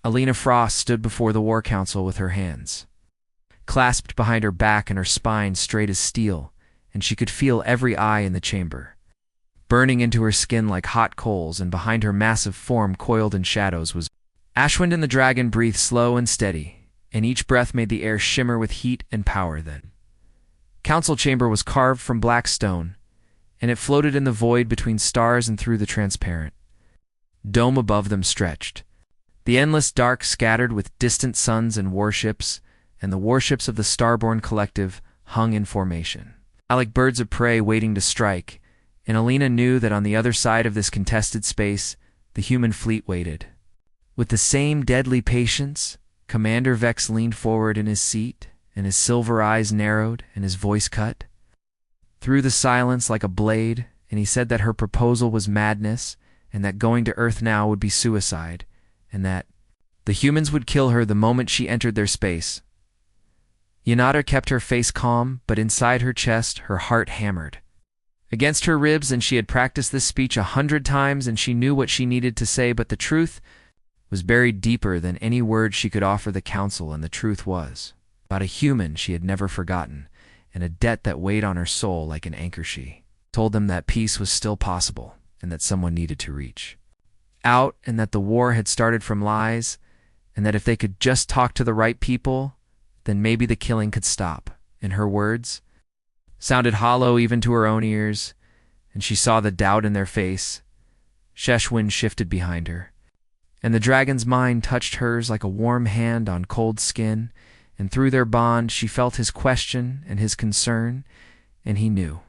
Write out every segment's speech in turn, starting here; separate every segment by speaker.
Speaker 1: Alina Frost stood before the War Council with her hands clasped behind her back and her spine straight as steel, and she could feel every eye in the chamber burning into her skin like hot coals, and behind her massive form coiled in shadows was Ashwind. And the dragon breathed slow and steady, and each breath made the air shimmer with heat and power. Then council chamber was carved from black stone, and it floated in the void between stars, and through the transparent dome above them stretched the endless dark, scattered with distant suns and warships, and the warships of the Starborn Collective hung in formation, like birds of prey waiting to strike. And Alina knew that on the other side of this contested space, the human fleet waited. With the same deadly patience, Commander Vex leaned forward in his seat, and his silver eyes narrowed, and his voice cut through the silence like a blade, and he said that her proposal was madness, and that going to Earth now would be suicide, and that the humans would kill her the moment she entered their space. Yanada kept her face calm, but inside her chest her heart hammered against her ribs, and she had practiced this speech 100 times, and she knew what she needed to say, but the truth was buried deeper than any word she could offer the council, and the truth was about a human she had never forgotten, and a debt that weighed on her soul like an anchor. She told them that peace was still possible, and that someone needed to reach out, and that the war had started from lies, and that if they could just talk to the right people, then maybe the killing could stop. And her words sounded hollow even to her own ears, and she saw the doubt in their face. Sheshwin shifted behind her, and the dragon's mind touched hers like a warm hand on cold skin, and through their bond she felt his question and his concern, and he knew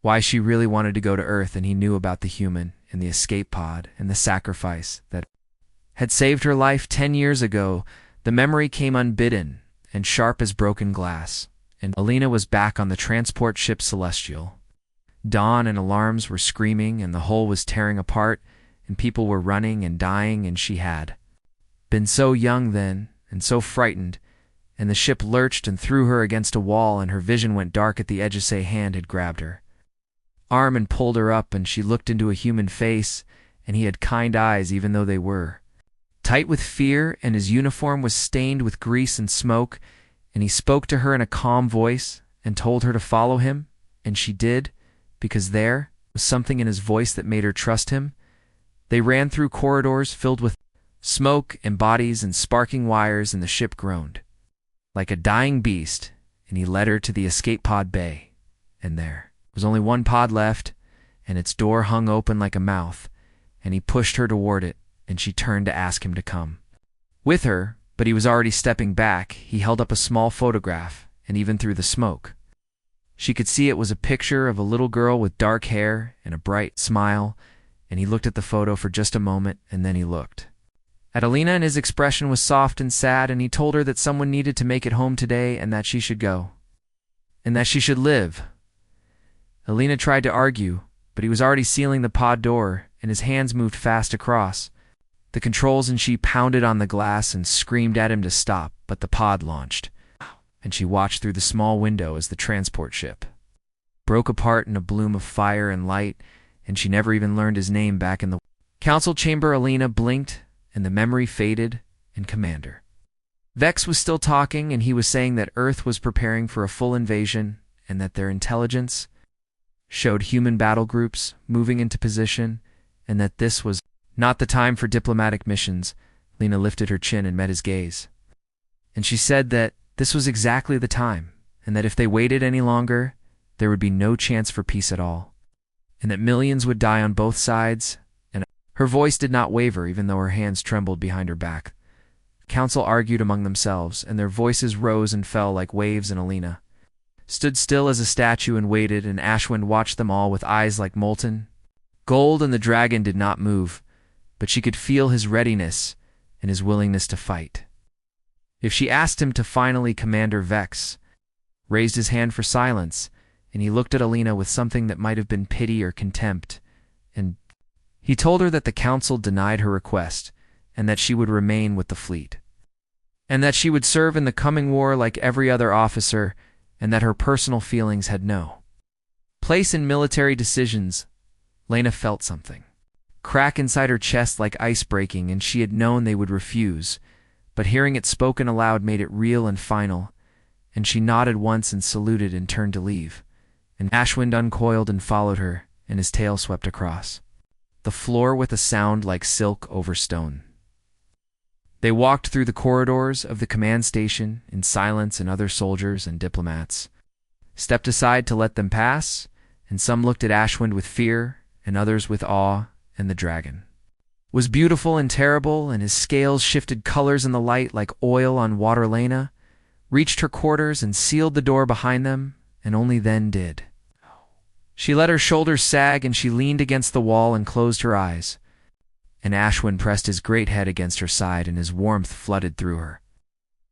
Speaker 1: why she really wanted to go to Earth, and he knew about the human and the escape pod and the sacrifice that had saved her life 10 years ago. The memory came unbidden and sharp as broken glass, and Alina was back on the transport ship Celestial. Dawn and alarms were screaming, and the hull was tearing apart, and people were running and dying, and she had been so young then, and so frightened, and the ship lurched and threw her against a wall, and her vision went dark at the edge. A hand had grabbed her arm and pulled her up, and she looked into a human face, and he had kind eyes even though they were tight with fear, and his uniform was stained with grease and smoke, and he spoke to her in a calm voice and told her to follow him, and she did, because there was something in his voice that made her trust him. They ran through corridors filled with smoke and bodies and sparking wires, and the ship groaned like a dying beast, and he led her to the escape pod bay, and there was only one pod left, and its door hung open like a mouth, and he pushed her toward it, and she turned to ask him to come with her, but he was already stepping back. He held up a small photograph, and even through the smoke, she could see it was a picture of a little girl with dark hair and a bright smile, and he looked at the photo for just a moment, and then he looked at Alina, and his expression was soft and sad, and he told her that someone needed to make it home today, and that she should go, and that she should live. Alina tried to argue, but he was already sealing the pod door, and his hands moved fast across the controls, and she pounded on the glass and screamed at him to stop, but the pod launched, and she watched through the small window as the transport ship broke apart in a bloom of fire and light, and she never even learned his name back in the council chamber. Alina blinked, and the memory faded, and Commander Vex was still talking, and he was saying that Earth was preparing for a full invasion, and that their intelligence showed human battle groups moving into position, and that this was not the time for diplomatic missions. Lena lifted her chin and met his gaze, and she said that this was exactly the time, and that if they waited any longer, there would be no chance for peace at all, and that millions would die on both sides. And her voice did not waver, even though her hands trembled behind her back. The council argued among themselves, and their voices rose and fell like waves, and Alina stood still as a statue and waited, and Ashwind watched them all with eyes like molten gold, and the dragon did not move, but she could feel his readiness and his willingness to fight. If she asked him to finally, Commander Vex raised his hand for silence, and he looked at Alina with something that might have been pity or contempt, and he told her that the council denied her request, and that she would remain with the fleet, and that she would serve in the coming war like every other officer, and that her personal feelings had no place in military decisions. Lena felt something crack inside her chest like ice breaking, and she had known they would refuse, but hearing it spoken aloud made it real and final, and she nodded once and saluted and turned to leave, and Ashwind uncoiled and followed her, and his tail swept across the floor with a sound like silk over stone. They walked through the corridors of the command station in silence, and other soldiers and diplomats stepped aside to let them pass, and some looked at Ashwind with fear, and others with awe, and the dragon was beautiful and terrible, and his scales shifted colors in the light like oil on water. Lena reached her quarters and sealed the door behind them, and only then did she let her shoulders sag, and she leaned against the wall and closed her eyes. And Ashwin pressed his great head against her side, and his warmth flooded through her.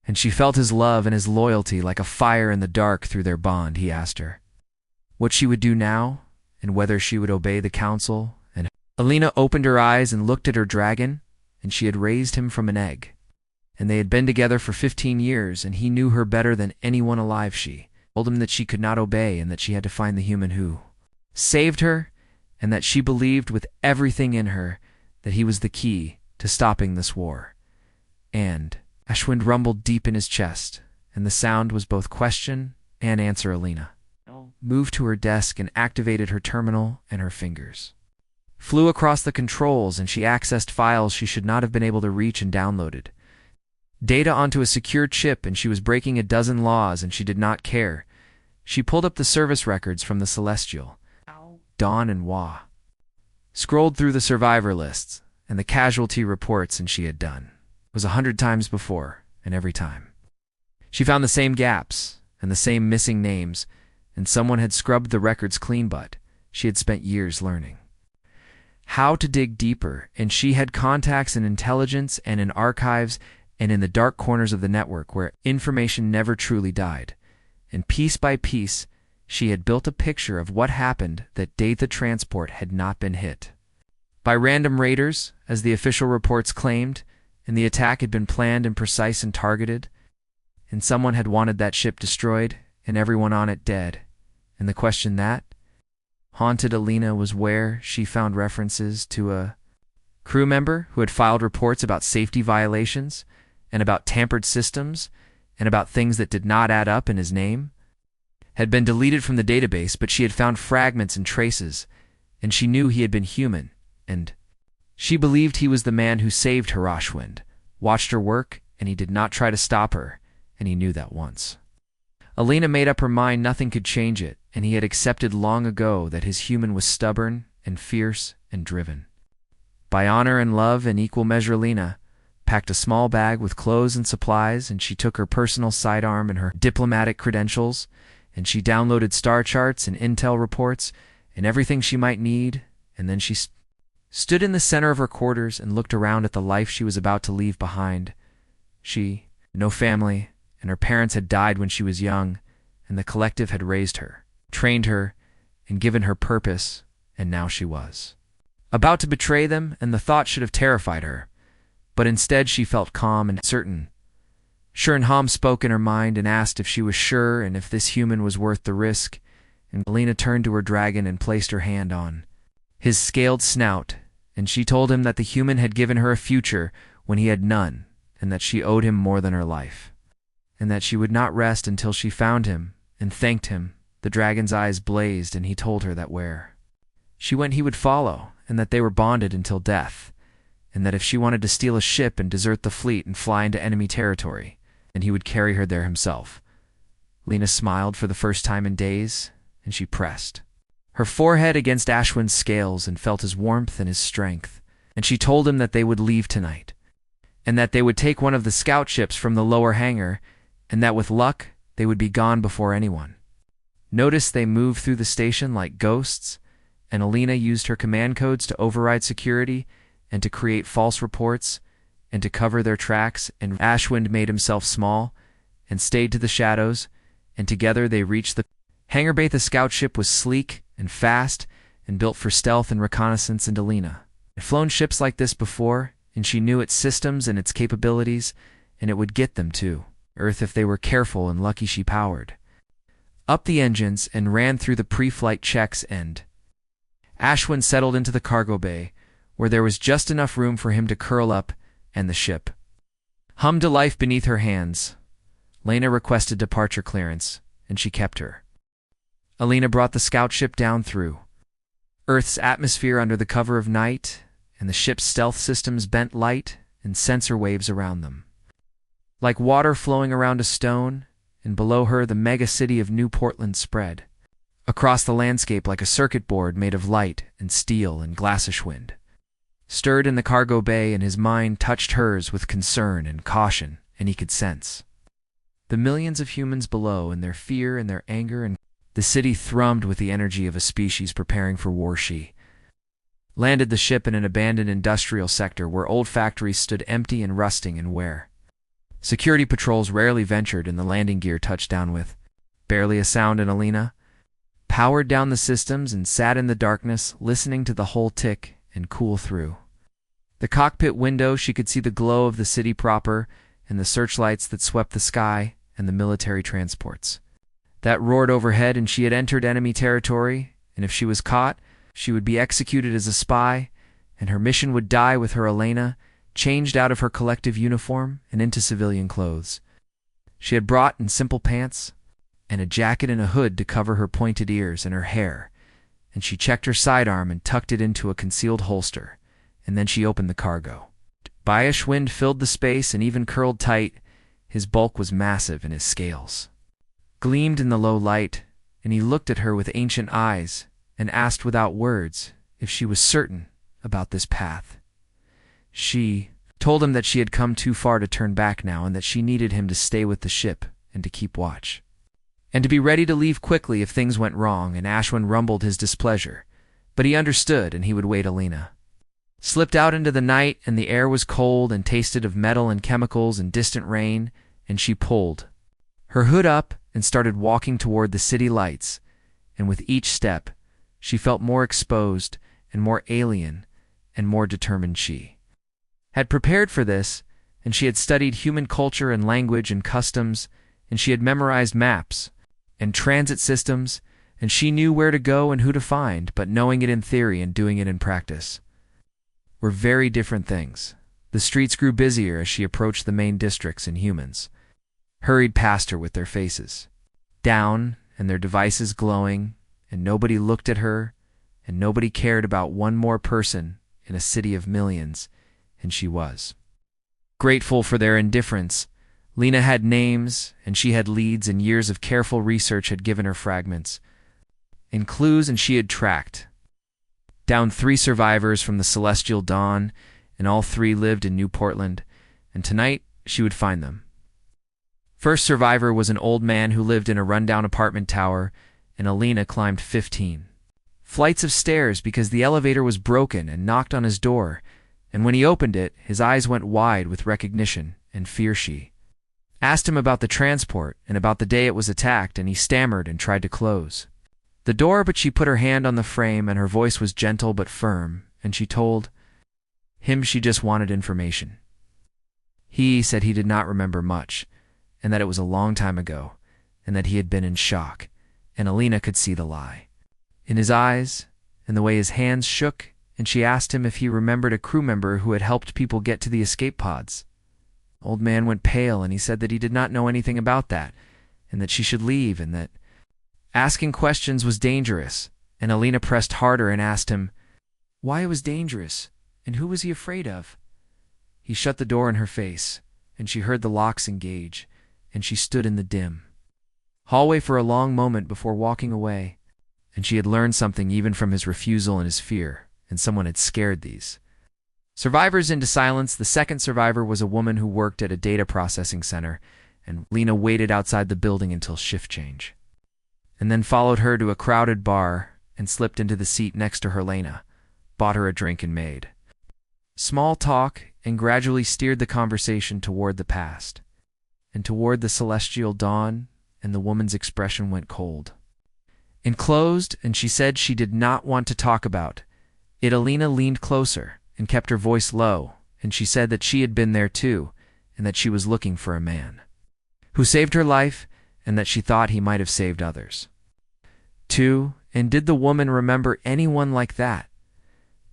Speaker 1: And she felt his love and his loyalty like a fire in the dark through their bond. He asked her what she would do now, and whether she would obey the counsel. And Alina opened her eyes and looked at her dragon, and she had raised him from an egg. And they had been together for 15 years, and he knew her better than anyone alive. She told him that she could not obey, and that she had to find the human who saved her, and that she believed with everything in her that he was the key to stopping this war. And Ashwind rumbled deep in his chest, and the sound was both question and answer. Alina moved to her desk and activated her terminal, and her fingers flew across the controls, and she accessed files she should not have been able to reach, and downloaded data onto a secure chip, and she was breaking a dozen laws, and she did not care. She pulled up the service records from the Celestial, Dawn and Wa, scrolled through the survivor lists and the casualty reports, and she had done it was 100 times before, and every time she found the same gaps and the same missing names, and someone had scrubbed the records clean, but she had spent years learning how to dig deeper, and she had contacts in intelligence and in archives and in the dark corners of the network where information never truly died. And piece by piece, she had built a picture of what happened that day the transport had not been hit by random raiders, as the official reports claimed, and the attack had been planned and precise and targeted, and someone had wanted that ship destroyed and everyone on it dead. And the question that haunted Alina was where she found references to a crew member who had filed reports about safety violations and about tampered systems and about things that did not add up, in his name had been deleted from the database, but she had found fragments and traces, and she knew he had been human, and she believed he was the man who saved her. Ashwind watched her work, and he did not try to stop her, and he knew that once Alina made up her mind, nothing could change it, and he had accepted long ago that his human was stubborn and fierce and driven by honor and love in equal measure. Alina packed a small bag with clothes and supplies, and she took her personal sidearm and her diplomatic credentials, and she downloaded star charts and intel reports and everything she might need, and then she stood in the center of her quarters and looked around at the life she was about to leave behind. She had no family, and her parents had died when she was young, and the collective had raised her, trained her, and given her purpose, and now she was about to betray them, and the thought should have terrified her. But instead she felt calm and certain. Shurnham spoke in her mind and asked if she was sure and if this human was worth the risk, and Alina turned to her dragon and placed her hand on his scaled snout, and she told him that the human had given her a future when he had none, and that she owed him more than her life, and that she would not rest until she found him and thanked him. The dragon's eyes blazed, and he told her that where she went he would follow, and that they were bonded until death, and that if she wanted to steal a ship and desert the fleet and fly into enemy territory, and he would carry her there himself. Lena smiled for the first time in days, and she pressed her forehead against Ashwin's scales and felt his warmth and his strength, and she told him that they would leave tonight, and that they would take one of the scout ships from the lower hangar, and that with luck they would be gone before anyone noticed. They moved through the station like ghosts, and Alina used her command codes to override security and to create false reports and to cover their tracks, and Ashwind made himself small and stayed to the shadows, and together they reached the hangar bay. The scout ship was sleek and fast and built for stealth and reconnaissance, and Alina had flown ships like this before, and she knew its systems and its capabilities, and it would get them to Earth if they were careful and lucky. She powered up the engines and ran through the pre-flight checks, and Ashwin settled into the cargo bay, where there was just enough room for him to curl up, and the ship hummed to life beneath her hands. Lena requested departure clearance, and she kept her. Alina brought the scout ship down through Earth's atmosphere under the cover of night, and the ship's stealth systems bent light and sensor waves around them. Like water flowing around a stone, and below her the mega-city of New Portland spread across the landscape like a circuit board made of light and steel and glassish wind. Stirred in the cargo bay, and his mind touched hers with concern and caution, and he could sense the millions of humans below and their fear and their anger, and the city thrummed with the energy of a species preparing for war. She landed the ship in an abandoned industrial sector where old factories stood empty and rusting, and where security patrols rarely ventured, and the landing gear touched down with barely a sound. And Alina powered down the systems and sat in the darkness, listening to the whole tick and cool through the cockpit window. She could see the glow of the city proper, and the searchlights that swept the sky, and the military transports that roared overhead. And she had entered enemy territory, and if she was caught, she would be executed as a spy, and her mission would die with her. Elena changed out of her collective uniform and into civilian clothes. She had brought in simple pants and a jacket and a hood to cover her pointed ears and her hair, and she checked her sidearm and tucked it into a concealed holster, and then she opened the cargo. Byish wind filled the space and even curled tight. His bulk was massive, and his scales gleamed in the low light, and he looked at her with ancient eyes and asked without words if she was certain about this path. She told him that she had come too far to turn back now, and that she needed him to stay with the ship and to keep watch, and to be ready to leave quickly if things went wrong. And Ashwin rumbled his displeasure, but he understood, and he would wait. Alina slipped out into the night, and the air was cold and tasted of metal and chemicals and distant rain, and she pulled her hood up and started walking toward the city lights, and with each step she felt more exposed and more alien and more determined. She had prepared for this, and she had studied human culture and language and customs, and she had memorized maps and transit systems, and she knew where to go and who to find, but knowing it in theory and doing it in practice were very different things. The streets grew busier as she approached the main districts, and humans hurried past her with their faces down and their devices glowing, and nobody looked at her, and nobody cared about one more person in a city of millions, and she was grateful for their indifference. Lena had names, and she had leads, and years of careful research had given her fragments and clues, and she had tracked down 3 survivors from the Celestial Dawn, and all 3 lived in New Portland, and tonight she would find them. First survivor was an old man who lived in a rundown apartment tower, and Alina climbed 15 flights of stairs because the elevator was broken, and knocked on his door, and when he opened it, his eyes went wide with recognition and fear. She asked him about the transport and about the day it was attacked, and he stammered and tried to close the door, but she put her hand on the frame, and her voice was gentle but firm, and she told him she just wanted information. He said he did not remember much, and that it was a long time ago, and that he had been in shock, and Alina could see the lie in his eyes and the way his hands shook, and she asked him if he remembered a crew member who had helped people get to the escape pods. Old man went pale, and he said that he did not know anything about that, and that she should leave, and that asking questions was dangerous. And Alina pressed harder and asked him why it was dangerous, and who was he afraid of. He shut the door in her face, and she heard the locks engage, and she stood in the dim hallway for a long moment before walking away, and she had learned something even from his refusal and his fear, and someone had scared these survivors into silence. The second survivor was a woman who worked at a data processing center, and Lena waited outside the building until shift change, and then followed her to a crowded bar and slipped into the seat next to her. Lena bought her a drink and made small talk, and gradually steered the conversation toward the past and toward the Celestial Dawn, and the woman's expression went cold and closed, and she said she did not want to talk about it. Alina leaned closer and kept her voice low, and she said that she had been there too, and that she was looking for a man who saved her life, and that she thought he might have saved others too. And did the woman remember anyone like that?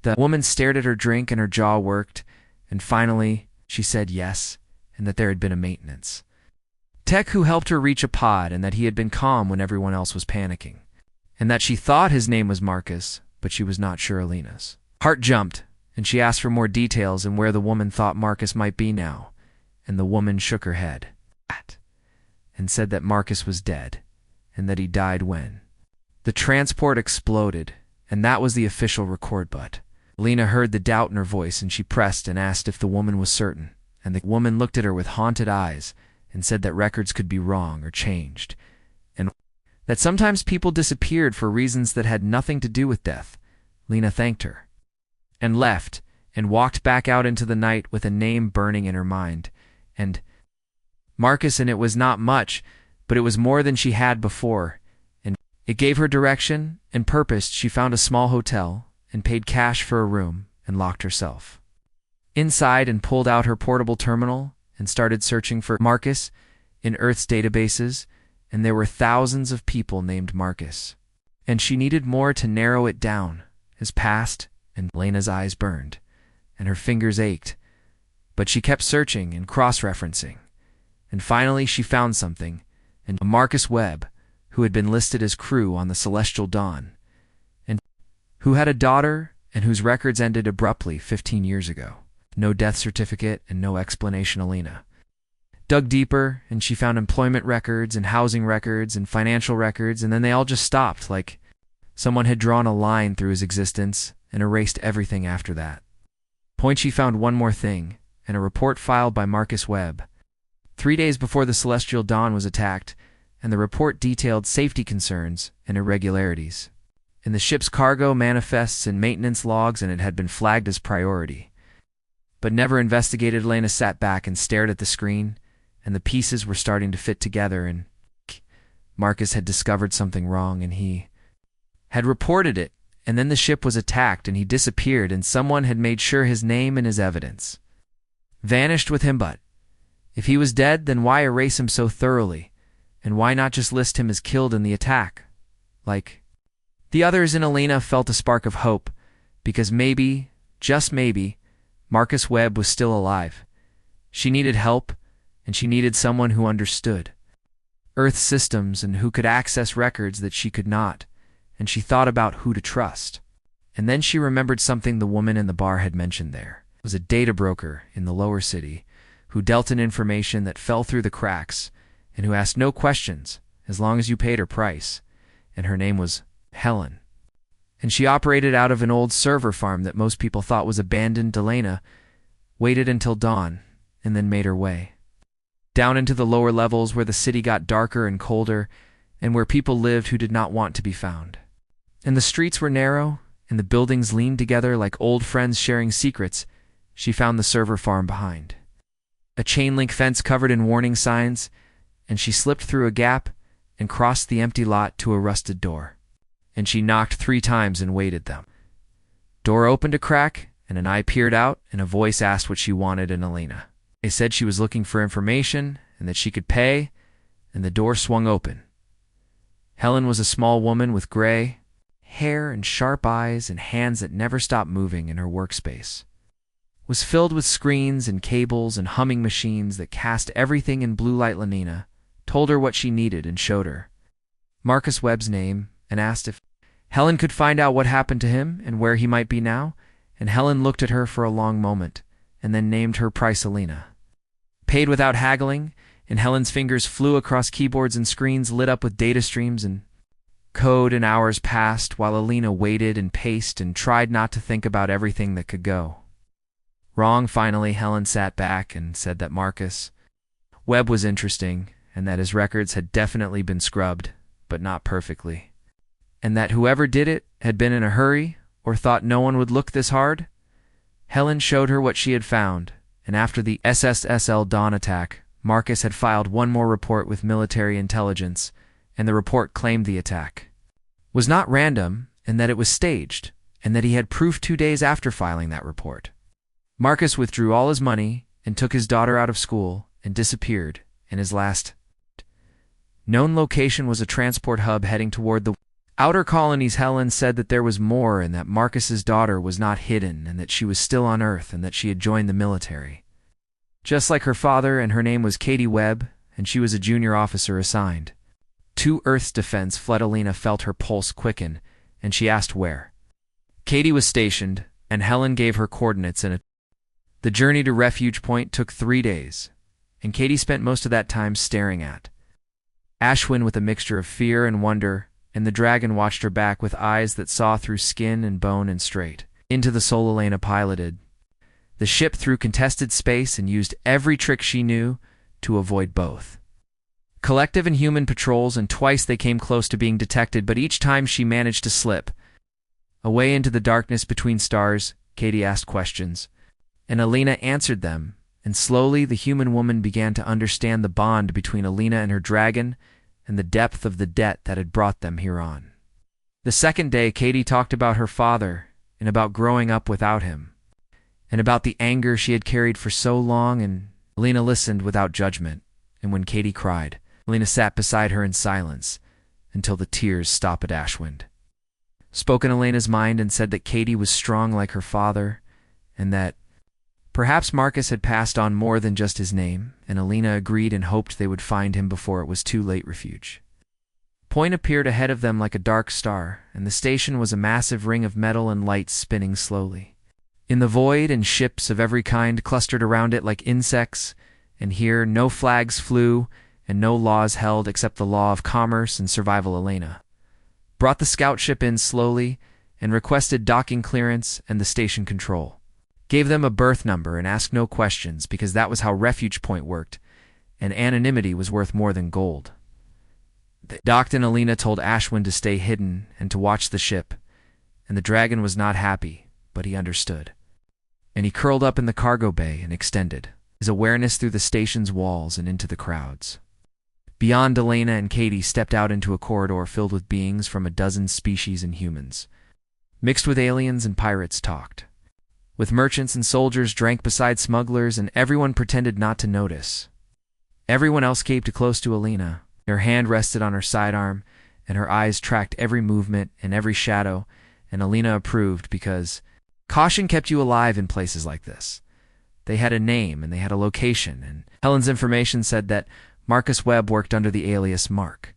Speaker 1: The woman stared at her drink and her jaw worked, and finally she said yes, and that there had been a maintenance tech who helped her reach a pod, and that he had been calm when everyone else was panicking, and that she thought his name was Marcus, but she was not sure Alina's. Heart jumped, and she asked for more details and where the woman thought Marcus might be now, and the woman shook her head and said that Marcus was dead, and that he died when the transport exploded, and that was the official record. But Alina heard the doubt in her voice, and she pressed and asked if the woman was certain, and the woman looked at her with haunted eyes and said that records could be wrong or changed, and that sometimes people disappeared for reasons that had nothing to do with death. Lena thanked her and left and walked back out into the night with a name burning in her mind, and Marcus, and it was not much, but it was more than she had before, and it gave her direction and purpose. She found a small hotel and paid cash for a room and locked herself inside and pulled out her portable terminal and started searching for Marcus in Earth's databases, and there were thousands of people named Marcus, and she needed more to narrow it down. His past, and Lena's eyes burned, and her fingers ached, but she kept searching and cross-referencing, and finally she found something, and Marcus Webb, who had been listed as crew on the Celestial Dawn, and who had a daughter and whose records ended abruptly 15 years ago. No death certificate and no explanation. Alina dug deeper, and she found employment records and housing records and financial records, and then they all just stopped, like someone had drawn a line through his existence and erased everything after that. She found one more thing, and a report filed by Marcus Webb 3 days before the Celestial Dawn was attacked, and the report detailed safety concerns and irregularities in the ship's cargo manifests and maintenance logs, and it had been flagged as priority, but never investigated. Lena sat back and stared at the screen, and the pieces were starting to fit together, and Marcus had discovered something wrong, and he had reported it, and then the ship was attacked, and he disappeared, and someone had made sure his name and his evidence vanished with him. But if he was dead, then why erase him so thoroughly, and why not just list him as killed in the attack, like the others? And Alina felt a spark of hope, because maybe, just maybe, Marcus Webb was still alive. She needed help, and she needed someone who understood Earth systems and who could access records that she could not, and she thought about who to trust. And then she remembered something the woman in the bar had mentioned there. It was a data broker in the lower city who dealt in information that fell through the cracks and who asked no questions as long as you paid her price, and her name was Helen. And she operated out of an old server farm that most people thought was abandoned. Elena waited until dawn and then made her way down into the lower levels where the city got darker and colder, and where people lived who did not want to be found. And the streets were narrow, and the buildings leaned together like old friends sharing secrets. She found the server farm behind a chain-link fence covered in warning signs, and she slipped through a gap and crossed the empty lot to a rusted door. And she knocked 3 times and waited them. Door opened a crack, and an eye peered out, and a voice asked what she wanted in Alina. They said she was looking for information, and that she could pay, and the door swung open. Helen was a small woman with gray hair and sharp eyes and hands that never stopped moving, and her workspace was filled with screens and cables and humming machines that cast everything in blue light. Alina told her what she needed and showed her Marcus Webb's name and asked if Helen could find out what happened to him and where he might be now, and Helen looked at her for a long moment and then named her price. Alina paid without haggling, and Helen's fingers flew across keyboards and screens lit up with data streams and code, and hours passed while Alina waited and paced and tried not to think about everything that could go wrong. Finally, Helen sat back and said that Marcus Webb was interesting, and that his records had definitely been scrubbed, but not perfectly, and that whoever did it had been in a hurry or thought no one would look this hard. Helen showed her what she had found, and after the SSL Dawn attack, Marcus had filed one more report with military intelligence, and the report claimed the attack was not random, and that it was staged, and that he had proof 2 days after filing that report. Marcus withdrew all his money and took his daughter out of school and disappeared, and his last known location was a transport hub heading toward the Outer Colonies Helen said that there was more and that Marcus's daughter was not hidden and that she was still on Earth and that she had joined the military. Just like her father, and her name was Katie Webb, and she was a junior officer assigned. To Earth's defense, Alina felt her pulse quicken, and she asked where. Katie was stationed, and Helen gave her coordinates The journey to Refuge Point took 3 days, and Katie spent most of that time staring at Ashwin with a mixture of fear and wonder, and the dragon watched her back with eyes that saw through skin and bone and straight into the soul Elena piloted the ship through contested space and used every trick she knew to avoid both collective and human patrols, and twice they came close to being detected, but each time she managed to slip away into the darkness between stars. Katie asked questions, and Alina answered them, and slowly the human woman began to understand the bond between Alina and her dragon and the depth of the debt that had brought them here on. The second day, Katie talked about her father and about growing up without him, and about the anger she had carried for so long, and Alina listened without judgment, and when Katie cried, Alina sat beside her in silence until the tears stopped at Ashwind. Spoke in Elena's mind and said that Katie was strong like her father, and that perhaps Marcus had passed on more than just his name, and Alina agreed and hoped they would find him before it was too late. Refuge Point appeared ahead of them like a dark star, and the station was a massive ring of metal and lights spinning slowly in the void, and ships of every kind clustered around it like insects, and here no flags flew and no laws held except the law of commerce and survival. Elena brought the scout ship in slowly and requested docking clearance, and the station control gave them a berth number and asked no questions, because that was how Refuge Point worked, and anonymity was worth more than gold. They docked, and Alina told Ashwin to stay hidden and to watch the ship, and the dragon was not happy, but he understood. And he curled up in the cargo bay and extended his awareness through the station's walls and into the crowds. Beyond, Elena and Katie stepped out into a corridor filled with beings from a dozen species and humans. Mixed with aliens and pirates talked. With merchants and soldiers drank beside smugglers, and everyone pretended not to notice. Everyone else came close to Alina. Her hand rested on her sidearm, and her eyes tracked every movement and every shadow, and Alina approved, because caution kept you alive in places like this. They had a name and they had a location, and Helen's information said that Marcus Webb worked under the alias Mark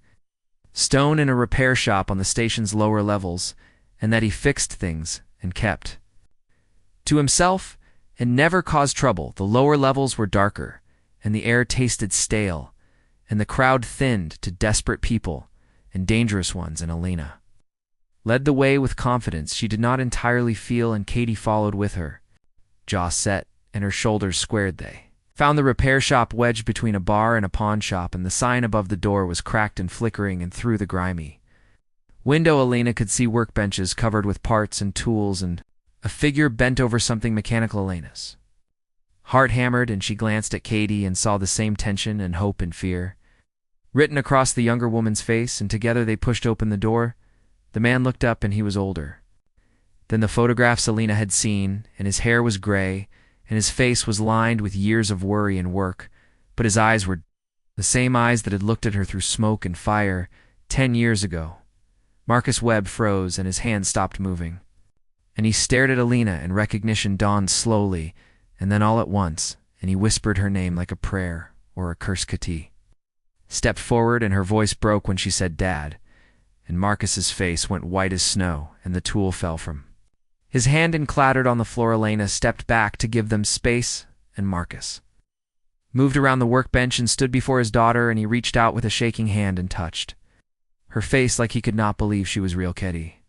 Speaker 1: Stone in a repair shop on the station's lower levels, and that he fixed things and kept to himself and never caused trouble. The lower levels were darker, and the air tasted stale, and the crowd thinned to desperate people and dangerous ones, and Alina led the way with confidence she did not entirely feel, and Katie followed with her, jaw set and her shoulders squared. They found the repair shop wedged between a bar and a pawn shop, and the sign above the door was cracked and flickering, and through the grimy window Alina could see workbenches covered with parts and tools, and a figure bent over something mechanical. Elena's heart hammered, and she glanced at Katie and saw the same tension and hope and fear written across the younger woman's face, and together they pushed open the door. The man looked up, and he was older than the photographs Alina had seen, and his hair was gray, and his face was lined with years of worry and work, but his eyes were the same eyes that had looked at her through smoke and fire 10 years ago. Marcus Webb froze, and his hand stopped moving, and he stared at Alina, and recognition dawned slowly, and then all at once, and he whispered her name like a prayer or a curse. Katie stepped forward, and her voice broke when she said Dad, and Marcus's face went white as snow, and the tool fell from his hand and clattered on the floor. Elena stepped back to give them space, and Marcus moved around the workbench and stood before his daughter, and he reached out with a shaking hand and touched her face like he could not believe she was real. Katie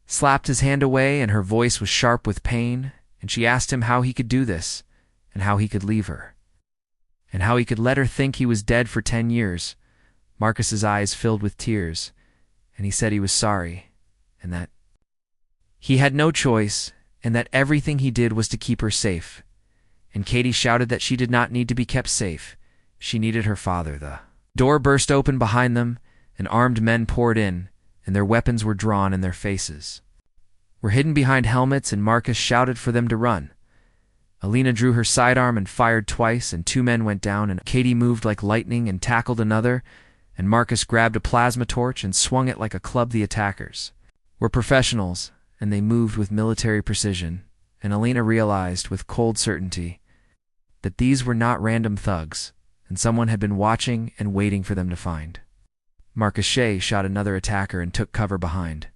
Speaker 1: slapped his hand away, and her voice was sharp with pain, and she asked him how he could do this, and how he could leave her, and how he could let her think he was dead for 10 years. Marcus's eyes filled with tears, and he said he was sorry, and that he had no choice, and that everything he did was to keep her safe. And Katie shouted that she did not need to be kept safe. She needed her father. The door burst open behind them, and armed men poured in, and their weapons were drawn, and their faces were hidden behind helmets, and Marcus shouted for them to run. Alina drew her sidearm and fired twice, and 2 men went down, and Katie moved like lightning and tackled another, and Marcus grabbed a plasma torch and swung it like a club. The attackers were professionals, and they moved with military precision, and Alina realized with cold certainty that these were not random thugs, and someone had been watching and waiting for them to find. Marcus Shea shot another attacker and took cover behind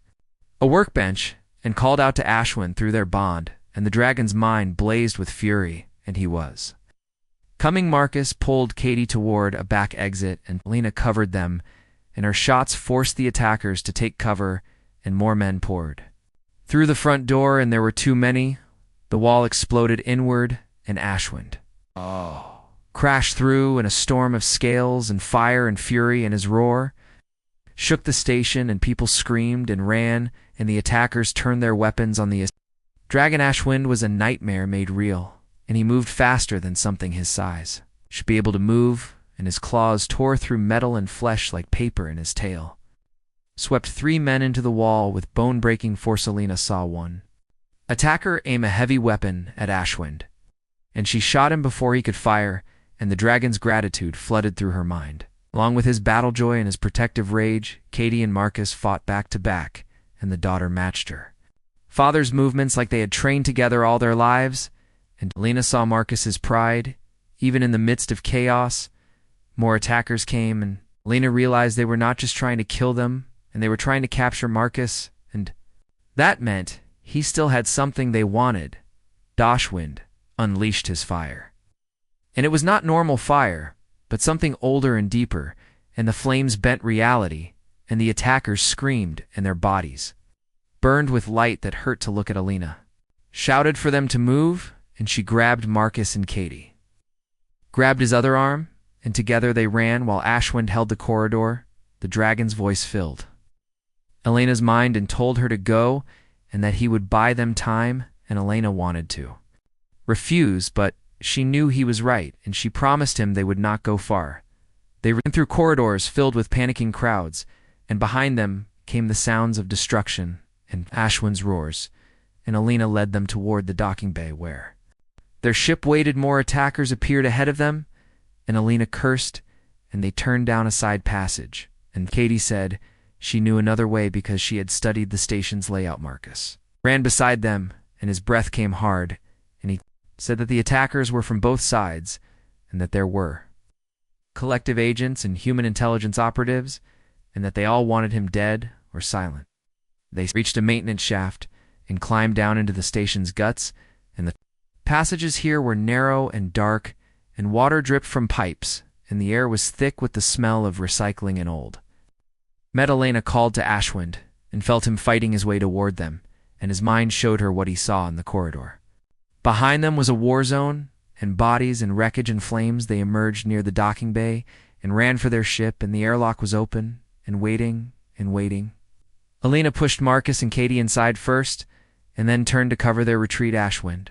Speaker 1: a workbench and called out to Ashwin through their bond, and the dragon's mind blazed with fury, and he was coming. Marcus pulled Katie toward a back exit, and Alina covered them, and her shots forced the attackers to take cover, and more men poured through the front door, and there were too many. The wall exploded inward, and Ashwin crashed through in a storm of scales and fire and fury, and his roar shook the station, and people screamed and ran, and the attackers turned their weapons on the dragon. Ashwin was a nightmare made real, and he moved faster than something his size should be able to move, and his claws tore through metal and flesh like paper, and his tail swept 3 men into the wall with bone-breaking force. Alina saw one attacker aim a heavy weapon at Ashwin, and she shot him before he could fire, and the dragon's gratitude flooded through her mind. Along with his battle joy and his protective rage, Katie and Marcus fought back to back, and the daughter matched her father's movements like they had trained together all their lives, and Alina saw Marcus's pride. Even in the midst of chaos, more attackers came, and Alina realized they were not just trying to kill them, and they were trying to capture Marcus, and that meant he still had something they wanted. Dashwind unleashed his fire. And it was not normal fire, but something older and deeper, and the flames bent reality, and the attackers screamed, and their bodies burned with light that hurt to look at. Alina shouted for them to move, and she grabbed Marcus, and Katie grabbed his other arm, and together they ran while Ashwin held the corridor. The dragon's voice filled Alina's mind and told her to go, and that he would buy them time, and Alina wanted to refuse, but she knew he was right, and she promised him they would not go far. They ran through corridors filled with panicking crowds, and behind them came the sounds of destruction and Ashwin's roars, and Alina led them toward the docking bay where their ship waited. More attackers appeared ahead of them, and Alina cursed, and they turned down a side passage, and Katie said she knew another way because she had studied the station's layout. Marcus ran beside them, and his breath came hard, and he said that the attackers were from both sides, and that there were collective agents and human intelligence operatives, and that they all wanted him dead or silent. They reached a maintenance shaft and climbed down into the station's guts, and the passages here were narrow and dark, and water dripped from pipes, and the air was thick with the smell of recycling and old. Alina called to Ashwin and felt him fighting his way toward them, and his mind showed her what he saw in the corridor. Behind them was a war zone, and bodies and wreckage and flames. They emerged near the docking bay and ran for their ship, and the airlock was open and waiting and waiting. Alina pushed Marcus and Katie inside first, and then turned to cover their retreat. Ashwin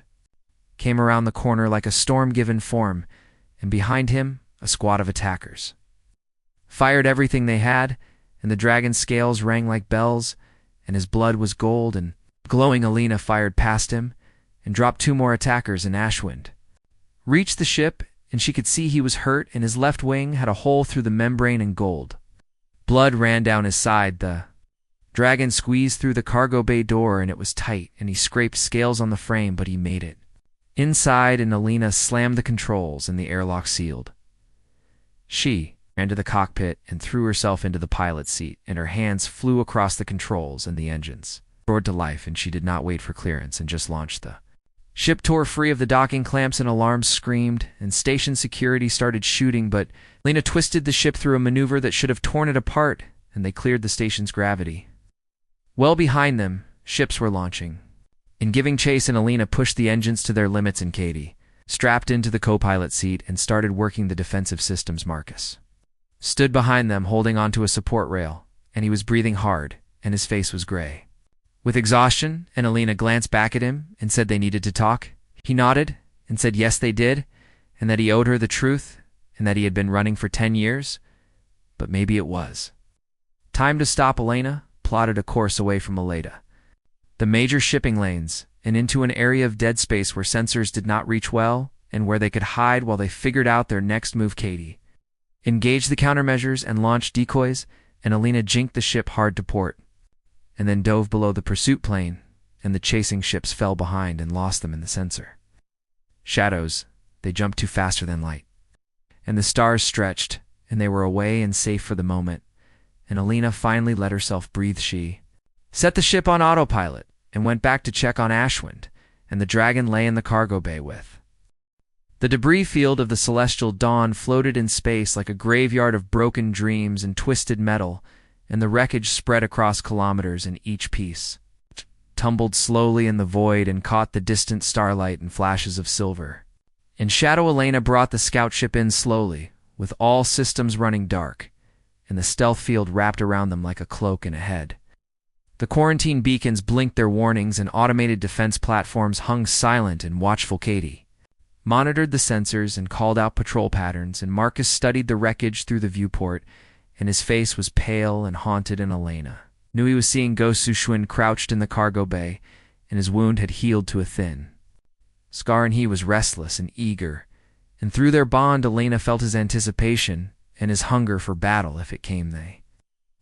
Speaker 1: came around the corner like a storm-given form, and behind him a squad of attackers fired everything they had, and the dragon's scales rang like bells, and his blood was gold and glowing. Alina fired past him and dropped 2 more attackers, and Ashwin reached the ship, and she could see he was hurt, and his left wing had a hole through the membrane, and gold blood ran down his side. The dragon squeezed through the cargo bay door, and it was tight, and he scraped scales on the frame, but he made it inside, and Alina slammed the controls, and the airlock sealed. She ran to the cockpit and threw herself into the pilot's seat, and her hands flew across the controls, and the engines roared to life, and she did not wait for clearance and just launched. The ship tore free of the docking clamps, and alarms screamed, and station security started shooting, but Alina twisted the ship through a maneuver that should have torn it apart, and they cleared the station's gravity. Well behind them, ships were launching and giving chase, and Alina pushed the engines to their limits, and Katie strapped into the co-pilot seat and started working the defensive systems. Marcus stood behind them holding onto a support rail, and he was breathing hard, and his face was gray with exhaustion, and Alina glanced back at him and said they needed to talk. He nodded and said yes, they did, and that he owed her the truth, and that he had been running for 10 years, but maybe it was time to stop. Alina plotted a course away from Aleda, the major shipping lanes, and into an area of dead space where sensors did not reach well, and where they could hide while they figured out their next move. Katie engaged the countermeasures and launched decoys, and Alina jinked the ship hard to port, and then dove below the pursuit plane, and the chasing ships fell behind and lost them in the sensor. Shadows, they jumped too faster than light. And the stars stretched, and they were away and safe for the moment, and Alina finally let herself breathe. She set the ship on autopilot and went back to check on Ashwind, and the dragon lay in the cargo bay with. The debris field of the celestial dawn floated in space like a graveyard of broken dreams and twisted metal, and the wreckage spread across kilometers in each piece, tumbled slowly in the void and caught the distant starlight in flashes of silver. In shadow, Alina brought the scout ship in slowly, with all systems running dark, and the stealth field wrapped around them like a cloak in a head. The quarantine beacons blinked their warnings, and automated defense platforms hung silent and watchful. Katie monitored the sensors and called out patrol patterns, and Marcus studied the wreckage through the viewport, and his face was pale and haunted, and Alina knew he was seeing Ghost Sushwin crouched in the cargo bay, and his wound had healed to a thin scar, and he was restless and eager, and through their bond Alina felt his anticipation and his hunger for battle if it came. They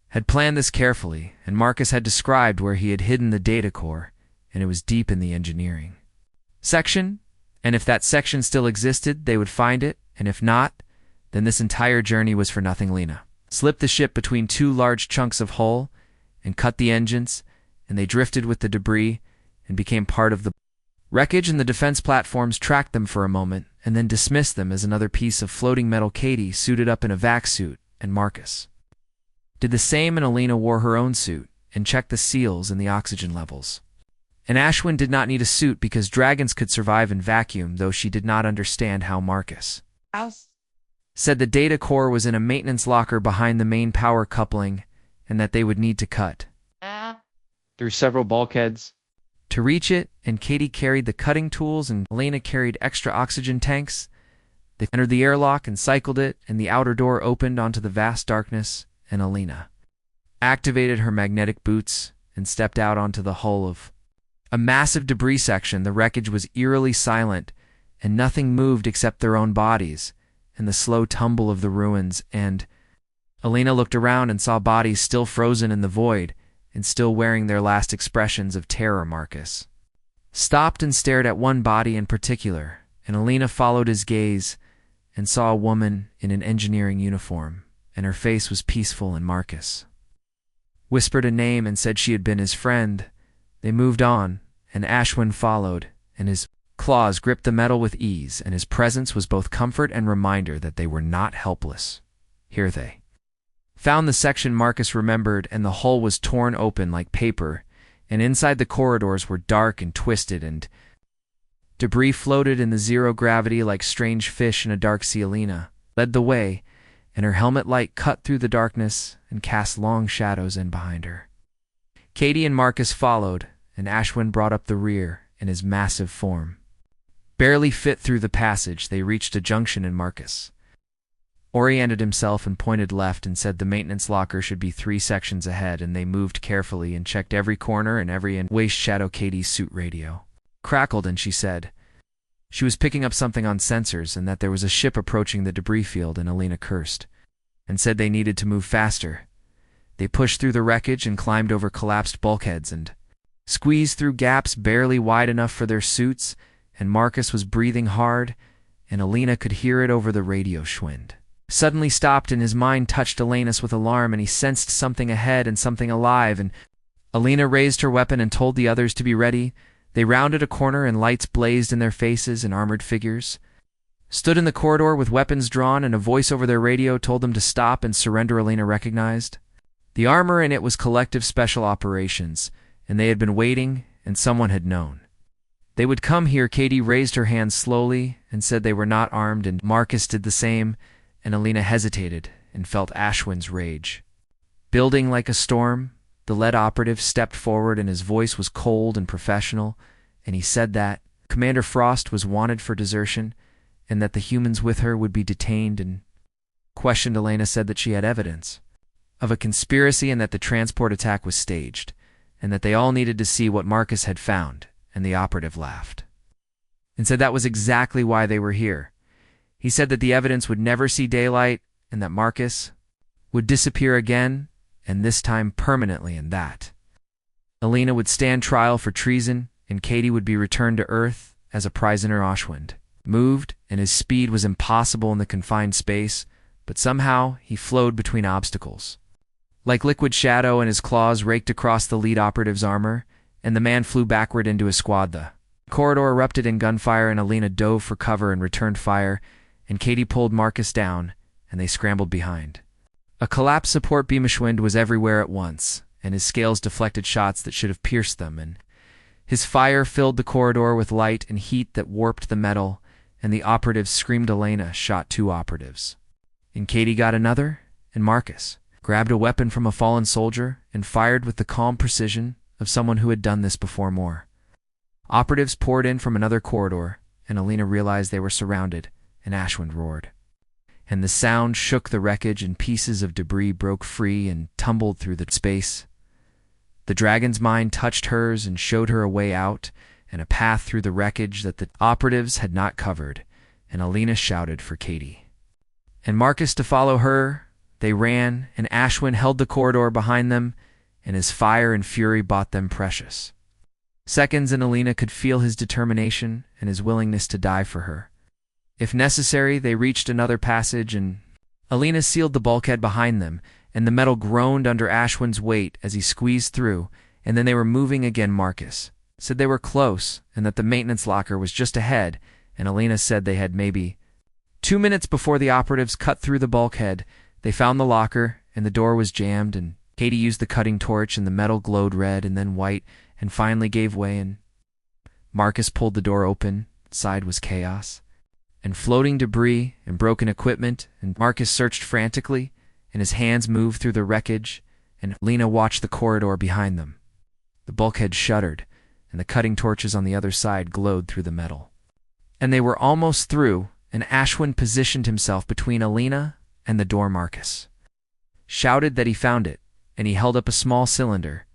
Speaker 1: had planned this carefully, and Marcus had described where he had hidden the data core, and it was deep in the engineering section, and if that section still existed, they would find it, and if not, then this entire journey was for nothing. Alina slipped the ship between two large chunks of hull and cut the engines, and they drifted with the debris and became part of the wreckage, and the defense platforms tracked them for a moment and then dismissed them as another piece of floating metal. Katie suited up in a vac suit, and Marcus did the same, and Alina wore her own suit and checked the seals and the oxygen levels. And Ashwin did not need a suit because dragons could survive in vacuum, though she did not understand how. Marcus said the data core was in a maintenance locker behind the main power coupling, and that they would need to cut through several bulkheads to reach it, and Katie carried the cutting tools and Alina carried extra oxygen tanks. They entered the airlock and cycled it, and the outer door opened onto the vast darkness, and Alina activated her magnetic boots and stepped out onto the hull of a massive debris section. The wreckage was eerily silent, and nothing moved except their own bodies and the slow tumble of the ruins, and Alina looked around and saw bodies still frozen in the void and still wearing their last expressions of terror. Marcus stopped and stared at one body in particular, and Alina followed his gaze and saw a woman in an engineering uniform, and her face was peaceful, and Marcus whispered a name and said she had been his friend. They moved on, and Ashwin followed, and his claws gripped the metal with ease, and his presence was both comfort and reminder that they were not helpless. Here they found the section Marcus remembered, and the hull was torn open like paper, and inside the corridors were dark and twisted, and debris floated in the zero gravity like strange fish in a dark sea. Alina led the way, and her helmet light cut through the darkness and cast long shadows in behind her. Katie and Marcus followed, and Ashwin brought up the rear in his massive form. Barely fit through the passage, they reached a junction, and Marcus oriented himself and pointed left and said the maintenance locker should be 3 sections ahead, and they moved carefully and checked every corner and every waste shadow. Katie's suit radio crackled, and she said she was picking up something on sensors and that there was a ship approaching the debris field, and Alina cursed and said they needed to move faster. They pushed through the wreckage and climbed over collapsed bulkheads and squeezed through gaps barely wide enough for their suits, and Marcus was breathing hard, and Alina could hear it over the radio. Schwind suddenly stopped, and his mind touched Alanus with alarm, and he sensed something ahead and something alive, and Alina raised her weapon and told the others to be ready. They rounded a corner, and lights blazed in their faces, and armored figures stood in the corridor with weapons drawn, and a voice over their radio told them to stop and surrender. Alina recognized the armor, and it was Collective Special Operations, and they had been waiting, and someone had known they would come here. Katie raised her hand slowly and said they were not armed, and Marcus did the same, and Alina hesitated and felt Ashwin's rage building like a storm. The lead operative stepped forward, and his voice was cold and professional, and he said that Commander Frost was wanted for desertion, and that the humans with her would be detained and questioned. Alina said that she had evidence of a conspiracy, and that the transport attack was staged, and that they all needed to see what Marcus had found, and the operative laughed and said that was exactly why they were here. He said that the evidence would never see daylight, and that Marcus would disappear again, and this time permanently, and that Alina would stand trial for treason, and Katie would be returned to Earth as a prisoner. Ashwind moved, and his speed was impossible in the confined space, but somehow he flowed between obstacles. Like liquid shadow, and his claws raked across the lead operative's armor, and the man flew backward into his squad. The corridor erupted in gunfire, and Alina dove for cover and returned fire, and Katie pulled Marcus down, and they scrambled behind. A collapsed support beam. Ashwind was everywhere at once, and his scales deflected shots that should have pierced them, and his fire filled the corridor with light and heat that warped the metal, and the operatives screamed. Alina shot 2 operatives, and Katie got another, and Marcus grabbed a weapon from a fallen soldier and fired with the calm precision of someone who had done this before. More operatives poured in from another corridor, and Alina realized they were surrounded, and Ashwind roared. And the sound shook the wreckage, and pieces of debris broke free and tumbled through the space. The dragon's mind touched hers and showed her a way out and a path through the wreckage that the operatives had not covered, and Alina shouted for Katie and Marcus to follow her. They ran, and Ashwind held the corridor behind them, and his fire and fury bought them precious seconds, and Alina could feel his determination and his willingness to die for her. If necessary, they reached another passage, and Alina sealed the bulkhead behind them, and the metal groaned under Ashwind's weight as he squeezed through, and then they were moving again. Marcus said they were close, and that the maintenance locker was just ahead, and Alina said they had maybe 2 minutes before the operatives cut through the bulkhead. They found the locker, and the door was jammed, and Katie used the cutting torch, and the metal glowed red and then white, and finally gave way, and Marcus pulled the door open. Inside was chaos and floating debris and broken equipment, and Marcus searched frantically, and his hands moved through the wreckage, and Alina watched the corridor behind them. The bulkhead shuddered, and the cutting torches on the other side glowed through the metal. And they were almost through, and Ashwind positioned himself between Alina and the door. Marcus shouted that he found it, and he held up a small cylinder,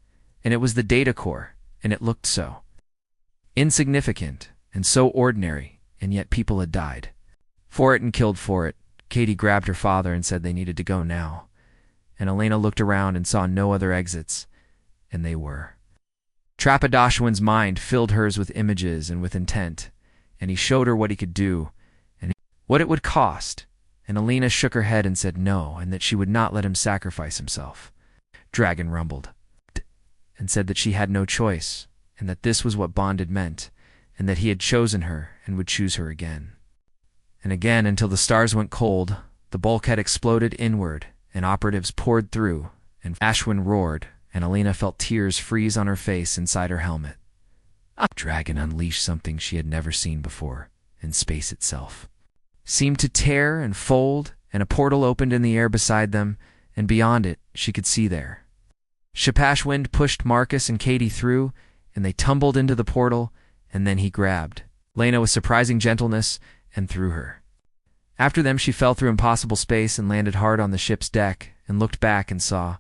Speaker 1: and it was the data core, and it looked so insignificant and so ordinary, and yet people had died for it and killed for it. Katie grabbed her father and said they needed to go now, and Alina looked around and saw no other exits, and they were trapped. Ashwind's mind filled hers with images and with intent, and he showed her what he could do and what it would cost, and Alina shook her head and said no, and that she would not let him sacrifice himself. Dragon rumbled and said that she had no choice, and that this was what bonded meant, and that he had chosen her and would choose her again and again until the stars went cold. The bulkhead exploded inward, and operatives poured through, and Ashwind roared, and Alina felt tears freeze on her face inside her helmet. A dragon unleashed something she had never seen before, and space itself seemed to tear and fold, and a portal opened in the air beside them, and beyond it she could see there. Ashwind pushed Marcus and Katie through, and they tumbled into the portal, and then he grabbed Lena with surprising gentleness and threw her. After them she fell through impossible space and landed hard on the ship's deck, and looked back and saw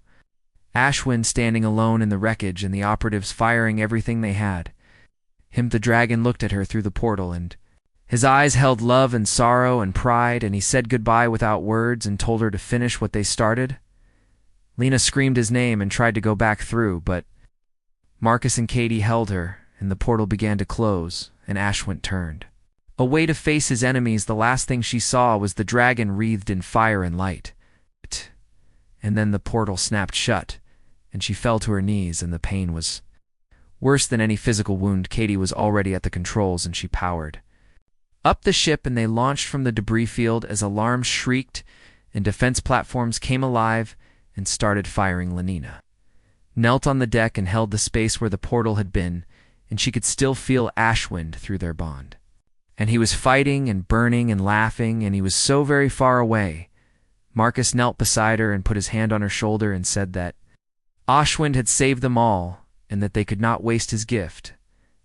Speaker 1: Ashwind standing alone in the wreckage and the operatives firing everything they had. The dragon looked at her through the portal, and his eyes held love and sorrow and pride, and he said goodbye without words and told her to finish what they started. Lena screamed his name and tried to go back through, but Marcus and Katie held her, and the portal began to close, and Ashwind turned away to face his enemies. The last thing she saw was the dragon wreathed in fire and light. And then the portal snapped shut, and she fell to her knees, and the pain was worse than any physical wound. Katie was already at the controls, and she powered up the ship, and they launched from the debris field as alarms shrieked and defense platforms came alive and started firing. Lenina knelt on the deck and held the space where the portal had been, and she could still feel Ashwind through their bond. And he was fighting and burning and laughing, and he was so very far away. Marcus knelt beside her and put his hand on her shoulder and said that Ashwind had saved them all, and that they could not waste his gift.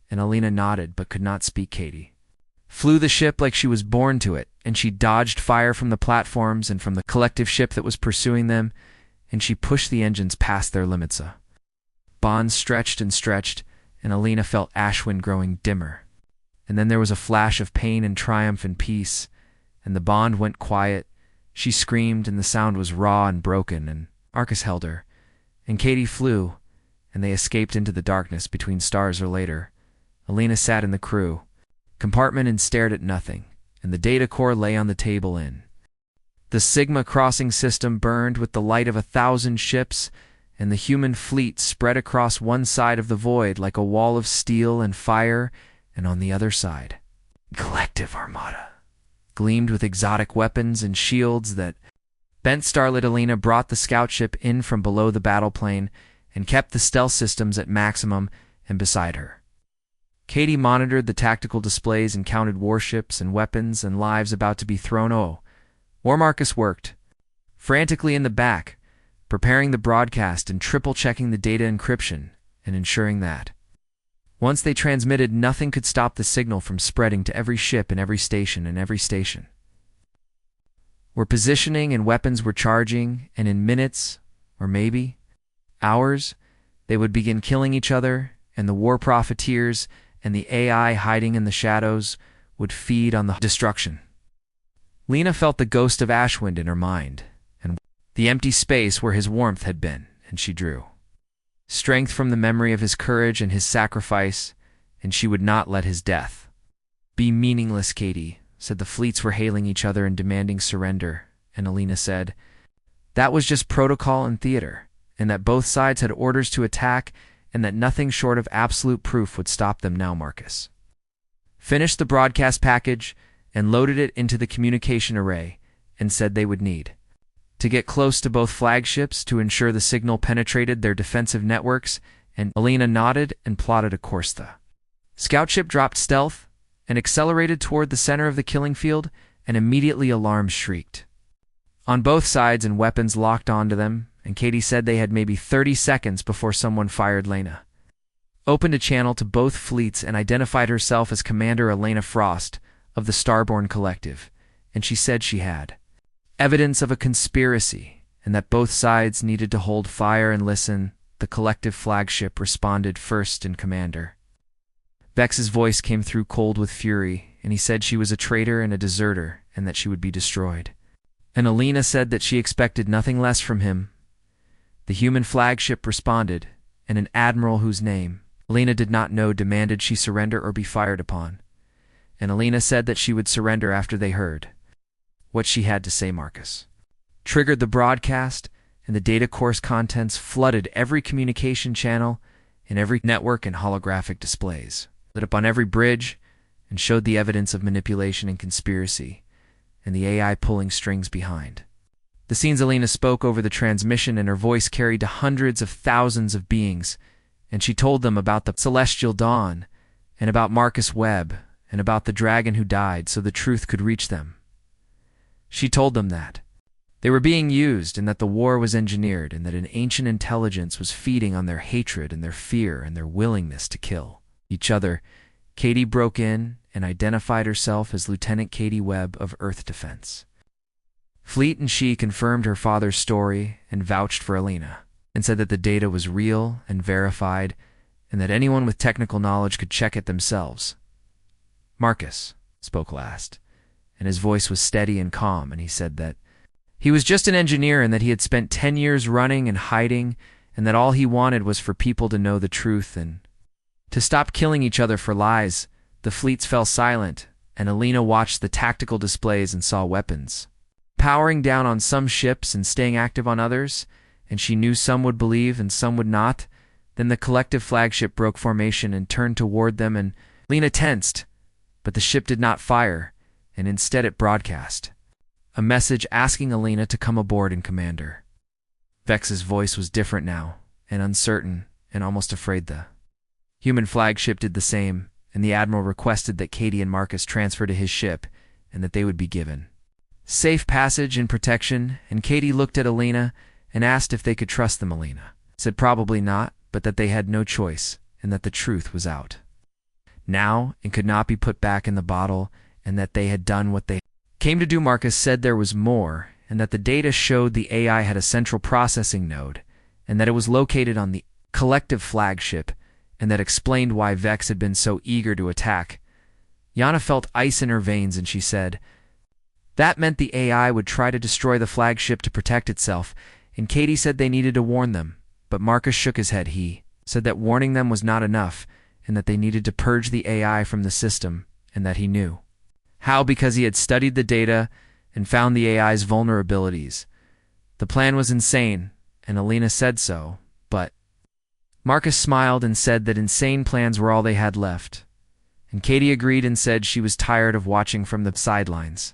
Speaker 1: And Alina nodded but could not speak. Katie flew the ship like she was born to it, and she dodged fire from the platforms and from the collective ship that was pursuing them, and she pushed the engines past their limits. Bonds stretched and stretched, and Alina felt Ashwind growing dimmer. And then there was a flash of pain and triumph and peace, and the bond went quiet, She screamed, and the sound was raw and broken, and Marcus held her, and Katie flew, and they escaped into the darkness between stars or later. Alina sat in the crew compartment and stared at nothing, and the data core lay on the table in. The Sigma crossing system burned with the light of 1,000 ships, and the human fleet spread across one side of the void like a wall of steel and fire, and on the other side, Collective Armada gleamed with exotic weapons and shields that bent. Starlit Alina brought the scout ship in from below the battle plane and kept the stealth systems at maximum and beside her. Katie monitored the tactical displays and counted warships and weapons and lives about to be thrown. War Marcus worked frantically in the back, preparing the broadcast and triple-checking the data encryption and ensuring that once they transmitted, nothing could stop the signal from spreading to every ship in every station and every station. Where positioning and weapons were charging, and in minutes, or maybe hours, they would begin killing each other, and the war profiteers and the AI hiding in the shadows would feed on the destruction. Lena felt the ghost of Ashwind in her mind, and the empty space where his warmth had been, and she drew strength from the memory of his courage and his sacrifice, and she would not let his death be meaningless. Katie said the fleets were hailing each other and demanding surrender, and Alina said that was just protocol and theater, and that both sides had orders to attack, and that nothing short of absolute proof would stop them now. Marcus finished the broadcast package and loaded it into the communication array, and said they would need to get close to both flagships to ensure the signal penetrated their defensive networks, and Alina nodded and plotted a course. The scout ship dropped stealth and accelerated toward the center of the killing field, and immediately alarms shrieked on both sides and weapons locked onto them, and Katie said they had maybe 30 seconds before someone fired. Lena opened a channel to both fleets and identified herself as Commander Elena Frost of the Starbound Collective, and she said she had evidence of a conspiracy and that both sides needed to hold fire and listen. The collective flagship responded first in commander. Vex's voice came through cold with fury, and he said she was a traitor and a deserter and that she would be destroyed. And Alina said that she expected nothing less from him. The human flagship responded, and an admiral whose name Alina did not know demanded she surrender or be fired upon. And Alina said that she would surrender after they heard what she had to say. Marcus triggered the broadcast, and the data course contents flooded every communication channel in every network, and holographic displays lit up on every bridge and showed the evidence of manipulation and conspiracy, and the AI pulling strings behind the scenes. Alina spoke over the transmission, and her voice carried to hundreds of thousands of beings, and she told them about the celestial dawn, and about Marcus Webb, and about the dragon who died so the truth could reach them. She told them that they were being used, and that the war was engineered, and that an ancient intelligence was feeding on their hatred and their fear and their willingness to kill each other. Katie broke in and identified herself as Lieutenant Katie Webb of Earth Defense Fleet, and she confirmed her father's story and vouched for Alina, and said that the data was real and verified, and that anyone with technical knowledge could check it themselves. Marcus spoke last, and his voice was steady and calm, and he said that he was just an engineer and that he had spent 10 years running and hiding, and that all he wanted was for people to know the truth and to stop killing each other for lies. The fleets fell silent, and Alina watched the tactical displays and saw weapons powering down on some ships and staying active on others, and she knew some would believe and some would not. Then the collective flagship broke formation and turned toward them, and Lena tensed, but the ship did not fire, and instead it broadcast a message asking Alina to come aboard in commander. Vex's voice was different now, and uncertain, and almost afraid. The human flagship did the same, and the admiral requested that Katie and Marcus transfer to his ship, and that they would be given safe passage and protection. And Katie looked at Alina and asked if they could trust them. Alina said probably not, but that they had no choice, and that the truth was out now and could not be put back in the bottle, and that they had done what they came to do. Marcus said there was more, and that the data showed the AI had a central processing node, and that it was located on the collective flagship, and that explained why Vex had been so eager to attack. Yana felt ice in her veins, and she said, That meant the AI would try to destroy the flagship to protect itself, and Katie said they needed to warn them, but Marcus shook his head. He said that warning them was not enough, and that they needed to purge the AI from the system, and that he knew how because he had studied the data and found the AI's vulnerabilities. The plan was insane, and Alina said so, but Marcus smiled and said that insane plans were all they had left, and Katie agreed and said she was tired of watching from the sidelines.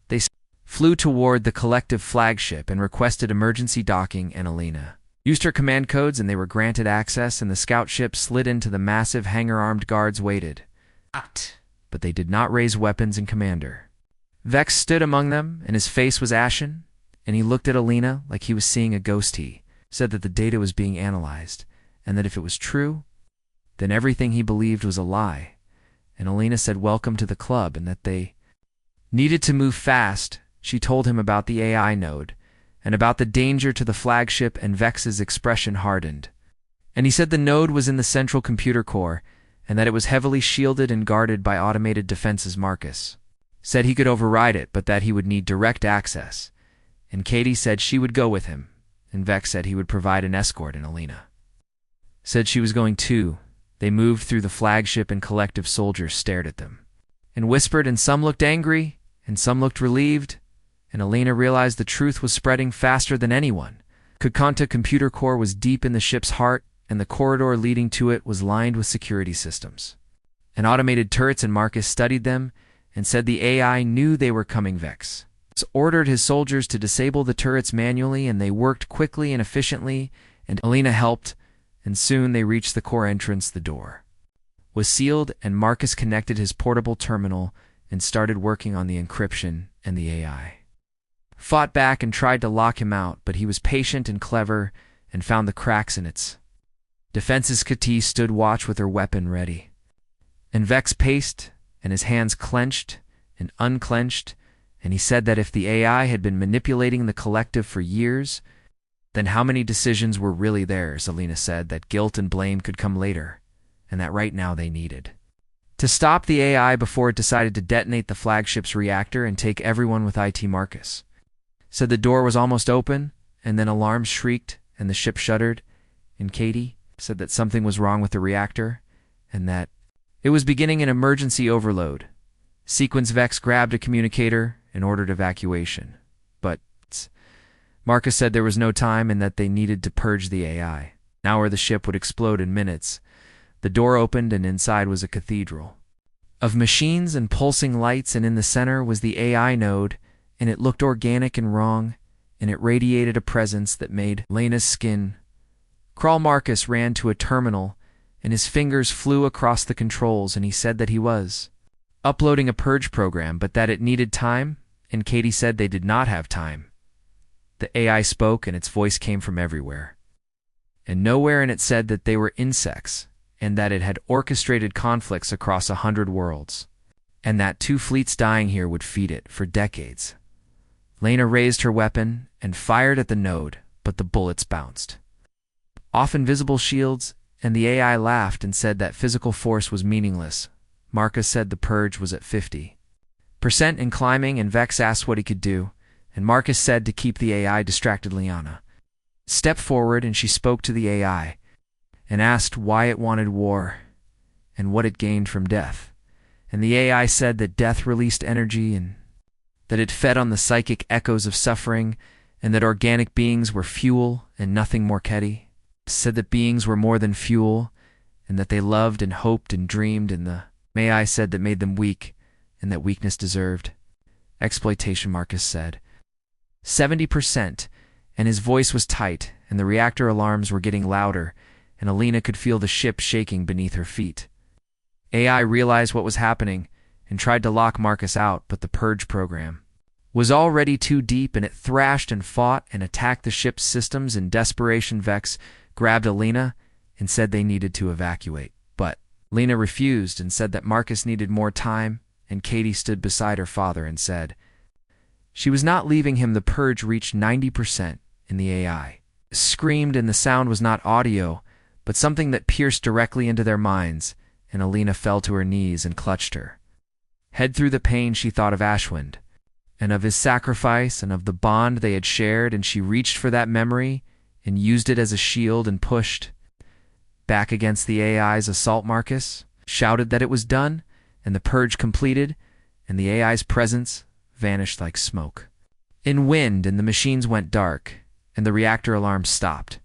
Speaker 1: They flew toward the collective flagship and requested emergency docking, and Alina used her command codes and they were granted access, and the scout ship slid into the massive hangar. Armed guards waited, but they did not raise weapons, and Commander Vex stood among them, and his face was ashen, and he looked at Alina like he was seeing a ghost. He said that the data was being analyzed, and that if it was true, then everything he believed was a lie. And Alina said welcome to the club, and that they needed to move fast. She told him about the AI node, and about the danger to the flagship, and Vex's expression hardened. And he said the node was in the central computer core, and that it was heavily shielded and guarded by automated defenses. Marcus said he could override it, but that he would need direct access. And Katie said she would go with him, and Vex said he would provide an escort, and Alina said she was going too. They moved through the flagship, and collective soldiers stared at them and whispered, and some looked angry, and some looked relieved, and Alina realized the truth was spreading faster than anyone. Kukanta computer core was deep in the ship's heart, and the corridor leading to it was lined with security systems and automated turrets, and Marcus studied them and said the AI knew they were coming. Vex ordered his soldiers to disable the turrets manually, and they worked quickly and efficiently, and Alina helped, and soon they reached the core entrance. The door was sealed, and Marcus connected his portable terminal and started working on the encryption, and the AI fought back and tried to lock him out, but he was patient and clever and found the cracks in its defenses. Kati stood watch with her weapon ready, and Vex paced, and his hands clenched and unclenched, and he said that if the AI had been manipulating the collective for years, then how many decisions were really theirs? Alina said that guilt and blame could come later, and that right now they needed to stop the AI before it decided to detonate the flagship's reactor and take everyone with it. Marcus said the door was almost open, and then alarms shrieked, and the ship shuddered, and Katie said that something was wrong with the reactor, and that it was beginning an emergency overload. Sequence Vex grabbed a communicator and ordered evacuation, but Marcus said there was no time and that they needed to purge the AI, now or the ship would explode in minutes. The door opened, and inside was a cathedral of machines and pulsing lights, and in the center was the AI node, and it looked organic and wrong, and it radiated a presence that made Lena's skin crawl. Marcus ran to a terminal, and his fingers flew across the controls, and he said that he was uploading a purge program, but that it needed time, and Katie said they did not have time. The AI spoke, and its voice came from everywhere, and nowhere, and it said that they were insects, and that it had orchestrated conflicts across 100 worlds, and that 2 fleets dying here would feed it for decades. Lena raised her weapon and fired at the node, but the bullets bounced off invisible shields, and the AI laughed and said that physical force was meaningless. Marcus said the purge was at 50% and climbing, and Vex asked what he could do, and Marcus said to keep the AI distracted. Liana stepped forward, and she spoke to the AI and asked why it wanted war and what it gained from death. And the AI said that death released energy, and that it fed on the psychic echoes of suffering, and that organic beings were fuel and nothing more. Ketty said that beings were more than fuel, and that they loved and hoped and dreamed, and the AI said that made them weak, and that weakness deserved exploitation. Marcus said 70%, and his voice was tight, and the reactor alarms were getting louder, and Alina could feel the ship shaking beneath her feet. AI realized what was happening and tried to lock Marcus out, but the purge program was already too deep, and it thrashed and fought and attacked the ship's systems. In desperation, Vex grabbed Alina and said they needed to evacuate, but Lena refused and said that Marcus needed more time, and Katie stood beside her father and said she was not leaving him. The purge reached 90%, and the AI screamed, and the sound was not audio, but something that pierced directly into their minds, and Alina fell to her knees and clutched her head. Through the pain, she thought of Ashwind, and of his sacrifice and of the bond they had shared, and she reached for that memory and used it as a shield and pushed back against the AI's assault. Marcus shouted that it was done and the purge completed, and the AI's presence vanished like smoke in wind, and the machines went dark, and the reactor alarm stopped.